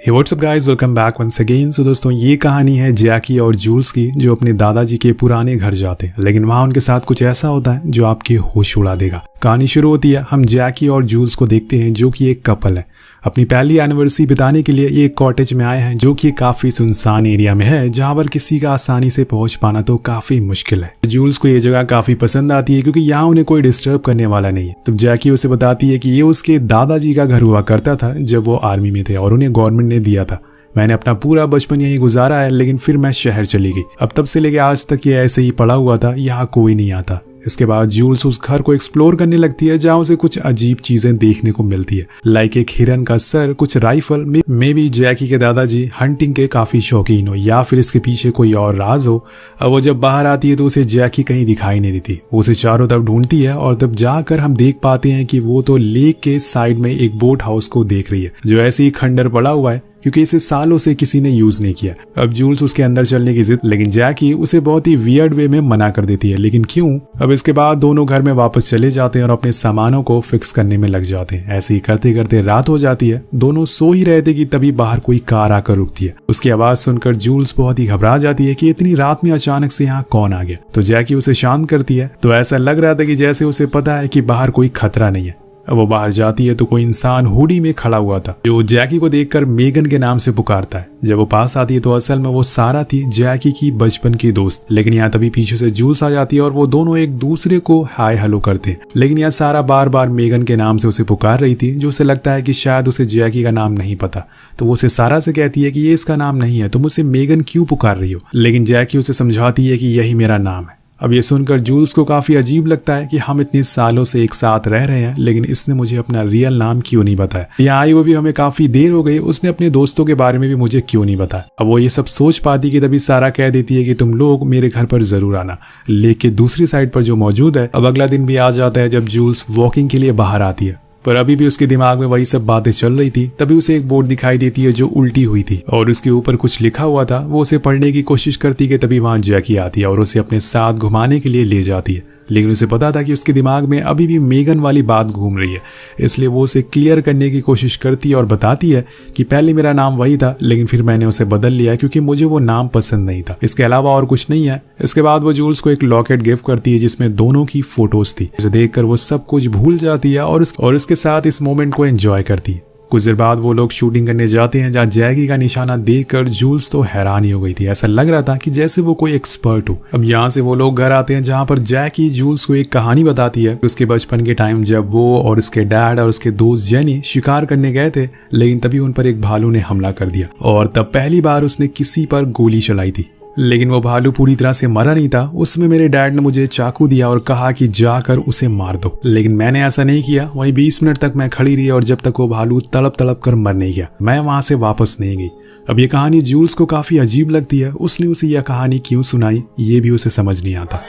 हे WhatsApp guys, welcome back once again. So दोस्तों, ये कहानी है जैकी और जूल्स की, जो अपने दादाजी के पुराने घर जाते हैं, लेकिन वहाँ उनके साथ कुछ ऐसा होता है जो आपकी होश उड़ा देगा। कहानी शुरू होती है, हम जैकी और जूल्स को देखते हैं जो कि एक कपल है। अपनी पहली एनिवर्सरी बिताने के लिए एक कॉटेज में आए हैं जो कि काफी सुनसान एरिया में है, जहां पर किसी का आसानी से पहुंच पाना तो काफी मुश्किल है। जूल्स को ये जगह काफी पसंद आती है क्योंकि यहाँ उन्हें कोई डिस्टर्ब करने वाला नहीं है। तब जैकी उसे बताती है कि ये उसके दादाजी का घर हुआ करता था जब वो आर्मी में थे और उन्हें गवर्नमेंट ने दिया था। मैंने अपना पूरा बचपन यहीं गुजारा है, लेकिन फिर मैं शहर चली गई। अब तब से लेके आज तक ये ऐसे ही पड़ा हुआ था, यहाँ कोई नहीं आता। इसके बाद जूल्स उस घर को एक्सप्लोर करने लगती है, जहाँ उसे कुछ अजीब चीजें देखने को मिलती है, लाइक एक हिरन का सर, कुछ राइफल। मे बी जैकी के दादाजी हंटिंग के काफी शौकीन हो, या फिर इसके पीछे कोई और राज हो। अब वो जब बाहर आती है तो उसे जैकी कहीं दिखाई नहीं देती। वो उसे चारों तरफ ढूंढती है और तब जाकर हम देख पाते हैं कि वो तो लेक के साइड में एक बोट हाउस को देख रही है, जो ऐसे ही खंडर पड़ा हुआ है क्योंकि इसे सालों से किसी ने यूज नहीं किया। अब जूल्स उसके अंदर चलने की जिद, लेकिन जैकी उसे बहुत ही वियर्ड वे में मना कर देती है। लेकिन क्यों? अब इसके बाद दोनों घर में वापस चले जाते हैं और अपने सामानों को फिक्स करने में लग जाते हैं। ऐसे ही करते करते रात हो जाती है। दोनों सो ही रहे थे कि तभी बाहर कोई कार आकर रुकती है। उसकी आवाज सुनकर जूल्स बहुत ही घबरा जाती है कि इतनी रात में अचानक से यहाँ कौन आ गया। तो जैकी उसे शांत करती है। तो ऐसा लग रहा था कि जैसे उसे पता है कि बाहर कोई खतरा नहीं है। अब वो बाहर जाती है तो कोई इंसान हुडी में खड़ा हुआ था, जो जैकी को देखकर मेगन के नाम से पुकारता है। जब वो पास आती है तो असल में वो सारा थी, जैकी की बचपन की दोस्त। लेकिन यहाँ तभी पीछे से जूल्स आ जाती है और वो दोनों एक दूसरे को हाय हेलो करते हैं। लेकिन यहाँ सारा बार बार मेगन के नाम से उसे पुकार रही थी, जो उसे लगता है कि शायद उसे जैकी का नाम नहीं पता। तो वो उसे सारा से कहती है कि ये इसका नाम नहीं है, तुम उसे मेगन क्यों पुकार रही हो। लेकिन जैकी उसे समझाती है कि यही मेरा नाम है। अब ये सुनकर जूल्स को काफी अजीब लगता है कि हम इतने सालों से एक साथ रह रहे हैं, लेकिन इसने मुझे अपना रियल नाम क्यों नहीं बताया। यहाँ आई वो भी हमें काफी देर हो गई, उसने अपने दोस्तों के बारे में भी मुझे क्यों नहीं बताया। अब वो ये सब सोच पाती कि तभी सारा कह देती है कि तुम लोग मेरे घर पर जरूर आना, लेके दूसरी साइड पर जो मौजूद है। अब अगला दिन भी आ जाता है जब जूल्स वॉकिंग के लिए बाहर आती है, पर अभी भी उसके दिमाग में वही सब बातें चल रही थी। तभी उसे एक बोर्ड दिखाई देती है जो उल्टी हुई थी और उसके ऊपर कुछ लिखा हुआ था। वो उसे पढ़ने की कोशिश करती है कि तभी वहां जैकी आती है और उसे अपने साथ घुमाने के लिए ले जाती है। लेकिन उसे पता था कि उसके दिमाग में अभी भी मेगन वाली बात घूम रही है, इसलिए वो उसे क्लियर करने की कोशिश करती है और बताती है कि पहले मेरा नाम वही था, लेकिन फिर मैंने उसे बदल लिया क्योंकि मुझे वो नाम पसंद नहीं था। इसके अलावा और कुछ नहीं है। इसके बाद वो जूल्स को एक लॉकेट गिफ्ट करती है जिसमें दोनों की फोटोज थी। उसे देखकर वो सब कुछ भूल जाती है और उसके साथ इस मोमेंट को एंजॉय करती है। कुछ देर बाद वो लोग शूटिंग करने जाते हैं, जहाँ जैकी का निशाना देखकर जूल्स तो हैरान ही हो गई थी। ऐसा लग रहा था कि जैसे वो कोई एक्सपर्ट हो। अब यहाँ से वो लोग घर आते हैं, जहाँ पर जैकी जूल्स को एक कहानी बताती है उसके बचपन के टाइम जब वो और उसके डैड और उसके दोस्त जेनी शिकार करने गए थे, लेकिन तभी उन पर एक भालू ने हमला कर दिया और तब पहली बार उसने किसी पर गोली चलाई थी। लेकिन वो भालू पूरी तरह से मरा नहीं था। उसमें मेरे डैड ने मुझे चाकू दिया और कहा कि जाकर उसे मार दो, लेकिन मैंने ऐसा नहीं किया। वहीं 20 मिनट तक मैं खड़ी रही और जब तक वो भालू तड़प तड़प कर मर नहीं गया, मैं वहां से वापस नहीं गई। अब ये कहानी जूल्स को काफी अजीब लगती है। उसने उसे यह कहानी क्यों सुनाई ये भी उसे समझ नहीं आता।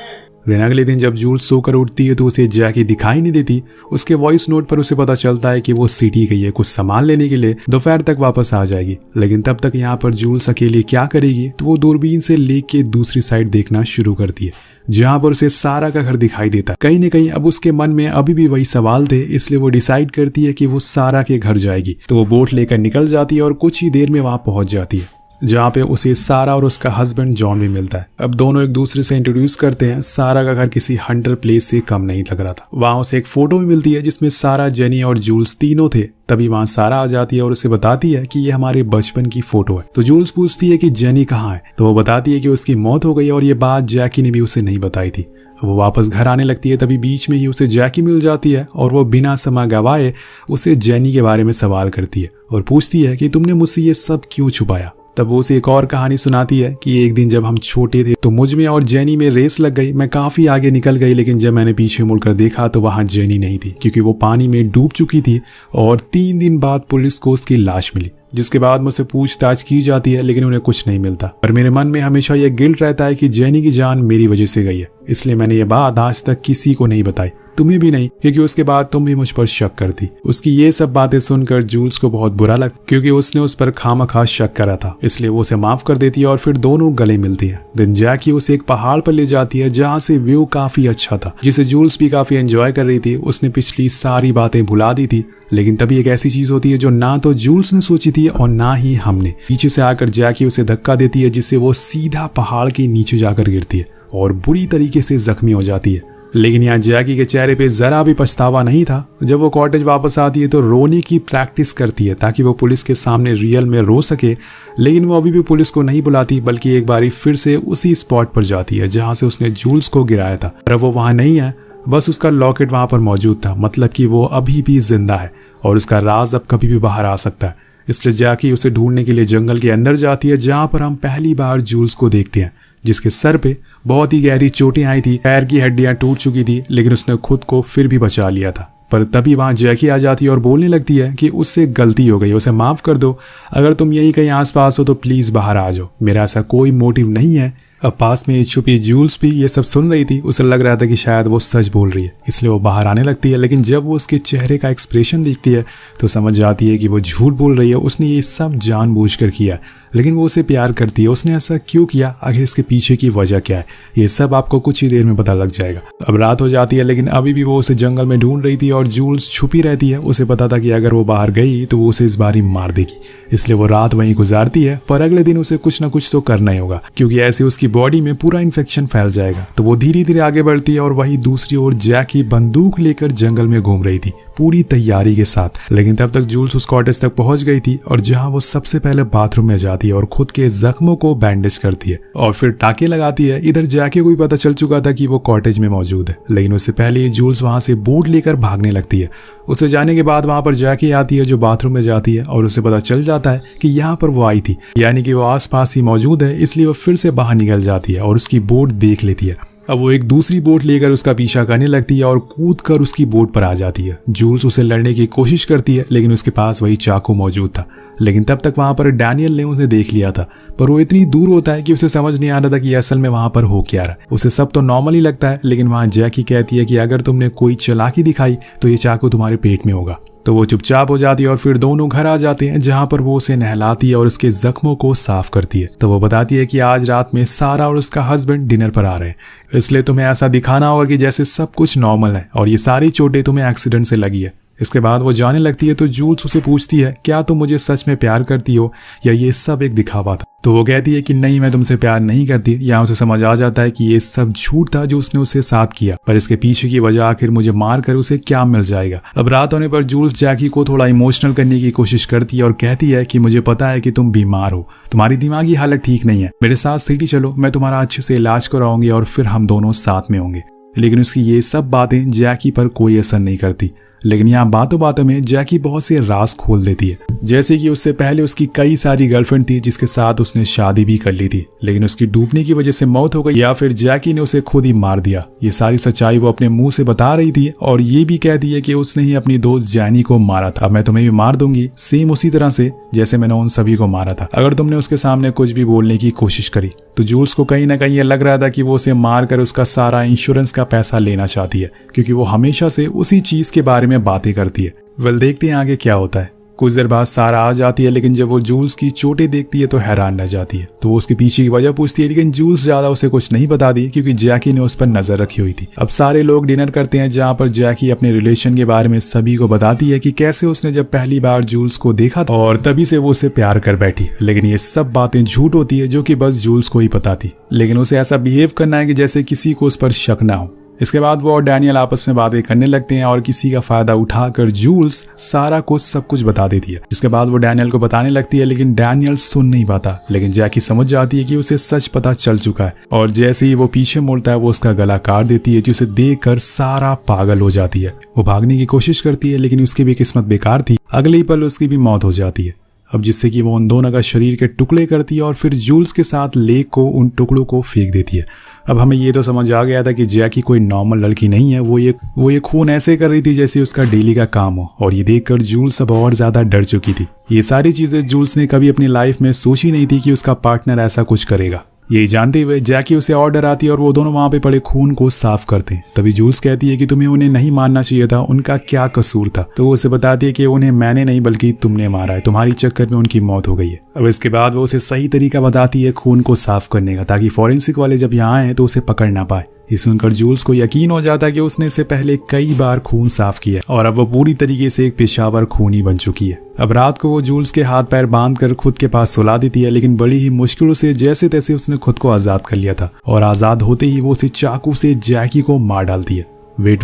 दिन अगले दिन जब जूल्स सोकर उठती है तो उसे जैकी दिखाई नहीं देती। उसके वॉइस नोट पर उसे पता चलता है कि वो सिटी गई है कुछ सामान लेने के लिए, दोपहर तक वापस आ जाएगी। लेकिन तब तक यहाँ पर जूल्स अकेली क्या करेगी, तो वो दूरबीन से लेक के दूसरी साइड देखना शुरू करती है, जहाँ पर उसे सारा का घर दिखाई देता है। कहीं न कहीं अब उसके मन में अभी भी वही सवाल थे, इसलिए वो डिसाइड करती है कि वो सारा के घर जाएगी। तो वो बोट लेकर निकल जाती है और कुछ ही देर में वहां पहुंच जाती है, जहाँ पे उसे सारा और उसका हस्बैंड जॉन भी मिलता है। अब दोनों एक दूसरे से इंट्रोड्यूस करते हैं। सारा का घर किसी हंटर प्लेस से कम नहीं लग रहा था। वहां उसे एक फोटो भी मिलती है जिसमें सारा, जेनी और जूल्स तीनों थे। तभी वहां सारा आ जाती है और उसे बताती है कि ये हमारे बचपन की फोटो है। तो जूल्स पूछती है कि जेनी कहाँ है, तो वो बताती है कि उसकी मौत हो गई और ये बात जैकी ने भी उसे नहीं बताई थी। वो वापस घर आने लगती है, तभी बीच में ही उसे जैकी मिल जाती है और वो बिना समय गवाए उसे जेनी के बारे में सवाल करती है और पूछती है कि तुमने मुझसे ये सब क्यों छुपाया। तब वो उसे एक और कहानी सुनाती है कि एक दिन जब हम छोटे थे तो मुझ में और जेनी में रेस लग गई। मैं काफी आगे निकल गई, लेकिन जब मैंने पीछे मुड़कर देखा तो वहां जेनी नहीं थी, क्योंकि वो पानी में डूब चुकी थी। और 3 दिन बाद पुलिस को उसकी लाश मिली, जिसके बाद मुझसे पूछताछ की जाती है, लेकिन उन्हें कुछ नहीं मिलता। पर मेरे मन में हमेशा यह गिल्ट रहता है कि जेनी की जान मेरी वजह से गई है, इसलिए मैंने ये बात आज तक किसी को नहीं बताई, तुम्हें भी नहीं, क्योंकि उसके बाद तुम भी मुझ पर शक करती। उसकी ये सब बातें सुनकर जूल्स को बहुत बुरा लगा, क्योंकि उसने उस पर खामखा शक करा था। इसलिए वो उसे माफ कर देती है और फिर दोनों गले मिलती है। दिन जैकी उसे एक पहाड़ पर ले जाती है, जहाँ से व्यू काफी अच्छा था, जिसे जूल्स भी काफी एंजॉय कर रही थी। उसने पिछली सारी बातें भुला दी थी, लेकिन तभी एक ऐसी चीज होती है जो ना तो जूल्स ने सोची थी होती है और ना ही हमने। पीछे से आकर जैकी उसे धक्का देती है जिससे वो सीधा पहाड़ के नीचे जाकर गिरती है और बुरी तरीके से जख्मी हो जाती है। लेकिन यहाँ जैकी के चेहरे पे जरा भी पछतावा नहीं था। जब वो कॉटेज वापस आती है तो रोने की प्रैक्टिस करती है ताकि वो पुलिस के सामने रियल में रो सके। लेकिन वो अभी भी पुलिस को नहीं बुलाती बल्कि एक बारी फिर से उसी स्पॉट पर जाती है जहाँ से उसने जूल्स को गिराया था। पर वो वहाँ नहीं है, बस उसका लॉकेट वहाँ पर मौजूद था, मतलब कि वो अभी भी जिंदा है और उसका राज अब कभी भी बाहर आ सकता है। इसलिए जैकी उसे ढूंढने के लिए जंगल के अंदर जाती है जहाँ पर हम पहली बार जूल्स को देखते हैं, जिसके सर पे बहुत ही गहरी चोटें आई थी, पैर की हड्डियां टूट चुकी थी, लेकिन उसने खुद को फिर भी बचा लिया था। पर तभी वहां जैकी आ जाती है और बोलने लगती है कि उससे गलती हो गई, उसे माफ कर दो। अगर तुम यही कहीं आसपास हो तो प्लीज बाहर आ जाओ, मेरा ऐसा कोई मोटिव नहीं है। अब पास में छुपी जूल्स भी ये सब सुन रही थी। उसे लग रहा था कि शायद वो सच बोल रही है, इसलिए वो बाहर आने लगती है। लेकिन जब वो उसके चेहरे का एक्सप्रेशन देखती है तो समझ जाती है कि वो झूठ बोल रही है। उसने ये सब जानबूझकर किया, लेकिन वो उसे प्यार करती है। उसने ऐसा क्यों किया, आखिर इसके पीछे की वजह क्या है, ये सब आपको कुछ ही देर में पता लग जाएगा। अब रात हो जाती है लेकिन अभी भी वो उसे जंगल में ढूंढ रही थी और जूल्स छुपी रहती है। उसे पता था कि अगर वो बाहर गई तो वो उसे इस बार ही मार देगी, इसलिए वो रात वहीं गुजारती है। पर अगले दिन उसे कुछ ना कुछ तो करना ही होगा, क्योंकि ऐसे उसकी बॉडी में पूरा इन्फेक्शन फैल जाएगा। तो वो धीरे धीरे आगे बढ़ती है और वहीं दूसरी ओर जैकी बंदूक लेकर जंगल में घूम रही थी पूरी तैयारी के साथ। लेकिन तब तक जूल्स उस कॉटेज तक पहुंच गई थी और जहां वो सबसे पहले बाथरूम में जाती है और खुद के जख्मों को बैंडेज करती है और फिर टाके लगाती है। इधर जैकी को भी पता चल चुका था कि वो कॉटेज में मौजूद है, लेकिन उससे पहले जूल्स वहां से बोर्ड लेकर भागने लगती है। उसे जाने के बाद वहां पर जैकी आती है जो बाथरूम में जाती है और उसे पता चल जाता है कि यहाँ पर वो आई थी, यानी कि वो आसपास ही मौजूद है। इसलिए वो फिर से बाहर निकल जाती है और उसकी बोट देख लेती है। अब वो एक दूसरी बोट लेकर उसका पीछा करने लगती है और कूद कर उसकी बोट पर आ जाती है। जूल्स उसे लड़ने की कोशिश करती है लेकिन उसके पास वही चाकू मौजूद था। लेकिन तब तक वहां पर डैनियल ने उसे देख लिया था, पर वो इतनी दूर होता है कि उसे समझ नहीं आ रहा था कि असल में वहां पर हो क्या रहा है। उसे सब तो नॉर्मल ही लगता है, लेकिन वहां जैकी कहती है कि अगर तुमने कोई चालाकी दिखाई तो ये चाकू तुम्हारे पेट में होगा। तो वो चुपचाप हो जाती है और फिर दोनों घर आ जाते हैं जहां पर वो उसे नहलाती है और उसके जख्मों को साफ करती है। तो वो बताती है कि आज रात में सारा और उसका हस्बैंड डिनर पर आ रहे हैं, इसलिए तुम्हें ऐसा दिखाना होगा कि जैसे सब कुछ नॉर्मल है और ये सारी चोटें तुम्हें एक्सीडेंट से लगी है। इसके बाद वो जाने लगती है तो जूल्स उसे पूछती है, क्या तुम मुझे सच में प्यार करती हो या ये सब एक दिखावा था? तो वो कहती है कि नहीं, मैं तुमसे प्यार नहीं करती। यहाँ उसे समझ आ जाता है कि ये सब झूठ था जो उसने उससे साथ किया, पर इसके पीछे की वजह आखिर मुझे मार कर उसे क्या मिल जाएगा। अब रात होने पर जूल्स जैकी को थोड़ा इमोशनल करने की कोशिश करती है और कहती है कि मुझे पता है कि तुम बीमार हो, तुम्हारी दिमागी हालत ठीक नहीं है, मेरे साथ सिटी चलो, मैं तुम्हारा अच्छे से इलाज कराऊंगी और फिर हम दोनों साथ में होंगे। लेकिन उसकी ये सब बातें जैकी पर कोई असर नहीं करती। लेकिन यहाँ बातों बातों में जैकी बहुत से राज खोल देती है, जैसे कि उससे पहले उसकी कई सारी गर्लफ्रेंड थी जिसके साथ उसने शादी भी कर ली थी, लेकिन उसकी डूबने की वजह से मौत हो गई या फिर जैकी ने उसे खुद ही मार दिया। ये सारी सच्चाई वो अपने मुंह से बता रही थी और ये भी कहती है कि उसने ही अपनी दोस्त जैनी को मारा था। अब मैं तुम्हें भी मार दूंगी, सेम उसी तरह से जैसे मैंने उन सभी को मारा था, अगर तुमने उसके सामने कुछ भी बोलने की कोशिश करी। तो जूल्स को कहीं ना कहीं ये लग रहा था कि वो उसे मार कर उसका सारा इंश्योरेंस का पैसा लेना चाहती है, क्योंकि वो हमेशा से उसी चीज के बारे में बातें करती है। वेल, देखते हैं आगे क्या होता है। कुछ देर बाद सारा आ जाती है, लेकिन जब वो जूल्स की चोटें देखती है तो हैरान रह जाती है। तो वो उसके पीछे की वजह पूछती है, लेकिन जूल्स ज्यादा उसे कुछ नहीं बता दी क्योंकि जैकी ने उस पर नजर रखी हुई थी। अब सारे लोग डिनर करते हैं जहाँ पर जैकी अपने रिलेशन के बारे में सभी को बताती है कि कैसे उसने जब पहली बार जूल्स को देखा था और तभी से वो उसे प्यार कर बैठी। लेकिन ये सब बातें झूठ होती है जो कि बस जूल्स को ही पता थी, लेकिन उसे ऐसा बिहेव करना है कि जैसे किसी को उस पर शक ना हो। इसके बाद वो और डैनियल आपस में बातें करने लगते हैं और किसी का फायदा उठाकर जूल्स सारा को सब कुछ बता देती है। जिसके बाद वो डैनियल को बताने लगती है, लेकिन डैनियल सुन नहीं पाता। लेकिन जैकी समझ जाती है कि उसे सच पता चल चुका है और जैसे ही वो पीछे मुड़ता है वो उसका गला काट देती है, जिसे देखकर सारा पागल हो जाती है। वो भागने की कोशिश करती है लेकिन उसकी भी किस्मत बेकार थी, अगले ही पल उसकी भी मौत हो जाती है। अब जिससे कि वो उन दोनों का शरीर के टुकड़े करती है और फिर जूल्स के साथ लेक को उन टुकड़ों को फेंक देती है। अब हमें ये तो समझ आ गया था कि जैकी कोई नॉर्मल लड़की नहीं है, वो ये खून ऐसे कर रही थी जैसे उसका डेली का काम हो, और ये देखकर जूल्स अब और ज्यादा डर चुकी थी। ये सारी चीजें जूल्स ने कभी अपनी लाइफ में सोची नहीं थी कि उसका पार्टनर ऐसा कुछ करेगा। यही जानते हुए जैकी उसे और डराती है और वो दोनों वहां पे पड़े खून को साफ करते हैं। तभी जूल्स कहती है कि तुम्हें उन्हें नहीं मारना चाहिए था, उनका क्या कसूर था। तो वो उसे बताती है कि उन्हें मैंने नहीं बल्कि तुमने मारा है, तुम्हारी चक्कर में उनकी मौत हो गई है। अब इसके बाद वो उसे सही तरीका बताती है खून को साफ करने का, ताकि फॉरेंसिक वाले जब यहाँ आए तो उसे पकड़ ना पाए। ये सुनकर जूल्स को यकीन हो जाता है कि उसने इससे पहले कई बार खून साफ किया और अब वो पूरी तरीके से एक पेशावर खूनी बन चुकी है। अब रात को वो जूल्स के हाथ पैर बांधकर खुद के पास सुला देती है, लेकिन बड़ी ही मुश्किलों से जैसे तैसे उसने खुद को आजाद कर लिया था और आजाद होते ही वो उसे चाकू से जैकी को मार डालती है। वेट,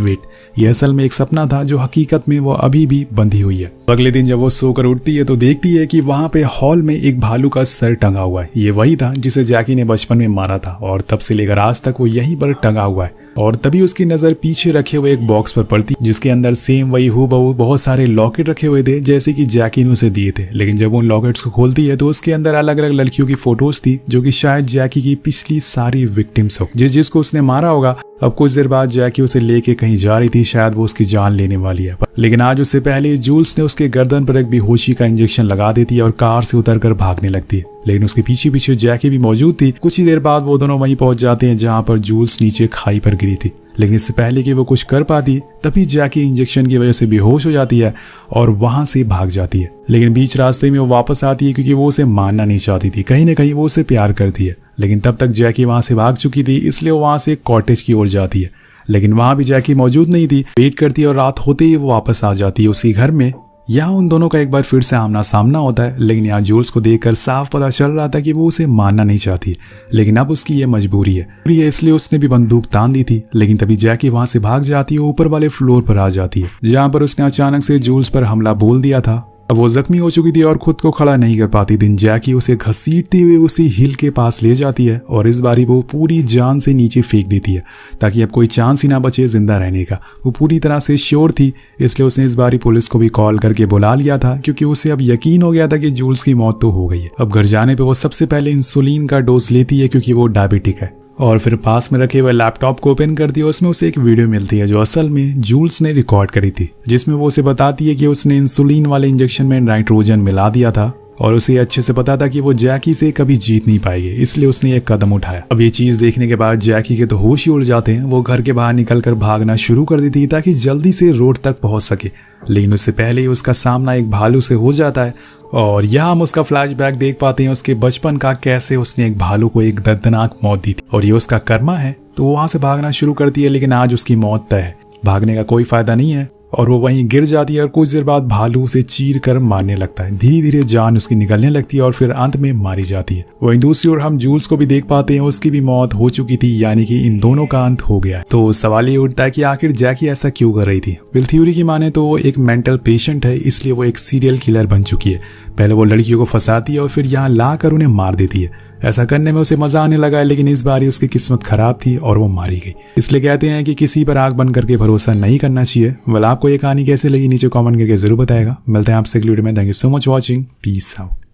ये असल में एक सपना था जो हकीकत में वो अभी भी बंधी हुई है। अगले दिन जब वो सोकर उठती है तो देखती है कि वहां पे हॉल में एक भालू का सर टंगा हुआ है। ये वही था जिसे जैकी ने बचपन में मारा था और तब से लेकर आज तक वो यहीं पर टंगा हुआ है। और तभी उसकी नजर पीछे रखे हुए एक बॉक्स पर पड़ती जिसके अंदर सेम वही हूबहू बहुत सारे लॉकेट रखे हुए थे जैसे कि जैकी ने उसे दिए थे। लेकिन जब उन लॉकेट्स को खोलती है तो उसके अंदर अलग अलग लड़कियों की फोटोज थी जो कि शायद जैकी की पिछली सारी विक्टिम्स हो, जिसको उसने मारा होगा। अब कुछ देर बाद जैकी उसे लेके कहीं जा रही थी, शायद वो उसकी जान लेने वाली है, लेकिन आज उससे पहले जूल्स ने उसके गर्दन पर एक बेहोशी का इंजेक्शन लगा देती है और कार से उतरकर भागने लगती है। लेकिन उसके पीछे पीछे जैकी भी मौजूद थी। कुछ ही देर बाद वो दोनों वहीं पहुंच जाते हैं जहां पर जूल्स नीचे खाई पर गिरी थी। लेकिन इससे पहले कि वो कुछ कर पाती तभी जैकी इंजेक्शन की वजह से बेहोश हो जाती है और वहां से भाग जाती है। लेकिन बीच रास्ते में वो वापस आती है क्योंकि वो उसे मानना नहीं चाहती थी। कहीं ना कहीं वो उसे प्यार करती है, लेकिन तब तक जैकी वहां से भाग चुकी थी, इसलिए वो वहां से एक कॉटेज की ओर जाती है। लेकिन वहां भी जैकी मौजूद नहीं थी। वेट करती है और रात होते ही वो वापस आ जाती है उसी घर में। यहाँ उन दोनों का एक बार फिर से आमना सामना होता है, लेकिन यहाँ जूल्स को देखकर साफ पता चल रहा था कि वो उसे मानना नहीं चाहती, लेकिन अब उसकी ये मजबूरी है, इसलिए उसने भी बंदूक तान दी थी। लेकिन तभी जैकी वहां से भाग जाती है, ऊपर वाले फ्लोर पर आ जाती है जहाँ पर उसने अचानक से जूल्स पर हमला बोल दिया था। अब वो जख्मी हो चुकी थी और खुद को खड़ा नहीं कर पाती थी। जैकी उसे घसीटते हुए उसी हिल के पास ले जाती है और इस बारी वो पूरी जान से नीचे फेंक देती है ताकि अब कोई चांस ही ना बचे जिंदा रहने का। वो पूरी तरह से श्योर थी, इसलिए उसने इस बारी पुलिस को भी कॉल करके बुला लिया था क्योंकि उसे अब यकीन हो गया था कि जूल्स की मौत तो हो गई है। अब घर जाने पर वो सबसे पहले इंसुलिन का डोज लेती है क्योंकि वो डायबिटिक है और फिर पास में रखे हुए लैपटॉप को ओपन करती है। उसमें उसे एक वीडियो मिलती है जो असल में जूल्स ने रिकॉर्ड करी थी, जिसमें वो उसे बताती है कि उसने इंसुलिन वाले इंजेक्शन में नाइट्रोजन मिला दिया था और उसे अच्छे से पता था कि वो जैकी से कभी जीत नहीं पाएगी, इसलिए उसने एक कदम उठाया। अब ये चीज देखने के बाद जैकी के तो होश ही उड़ जाते हैं। वो घर के बाहर निकलकर भागना शुरू कर देती है ताकि जल्दी से रोड तक पहुंच सके, लेकिन उससे पहले ही उसका सामना एक भालू से हो जाता है और यहाँ हम उसका फ्लैशबैक देख पाते हैं उसके बचपन का, कैसे उसने एक भालू को एक दर्दनाक मौत दी थी और ये उसका कर्मा है। तो वो वहां से भागना शुरू करती है, लेकिन आज उसकी मौत तय है, भागने का कोई फायदा नहीं है और वो वहीं गिर जाती है और कुछ देर बाद भालू उसे चीर कर मारने लगता है। धीरे धीरे जान उसकी निकलने लगती है और फिर अंत में मारी जाती है। वहीं दूसरी ओर हम जूल्स को भी देख पाते हैं, उसकी भी मौत हो चुकी थी, यानी कि इन दोनों का अंत हो गया है। तो सवाल ये उठता है कि आखिर जैकी ऐसा क्यों कर रही थी। विल थ्योरी की माने तो वो एक मेंटल पेशेंट है, इसलिए वो एक सीरियल किलर बन चुकी है। पहले वो लड़कियों को फंसाती है और फिर यहाँ लाकर उन्हें मार देती है। ऐसा करने में उसे मजा आने लगा है, लेकिन इस बार उसकी किस्मत खराब थी और वो मारी गई। इसलिए कहते हैं कि किसी पर आंख बंद करके भरोसा नहीं करना चाहिए। वेल, आपको ये कहानी कैसे लगी नीचे कमेंट करके जरूर बताएगा। मिलते हैं आपसे अगली वीडियो में। Thank you so much watching. Peace out.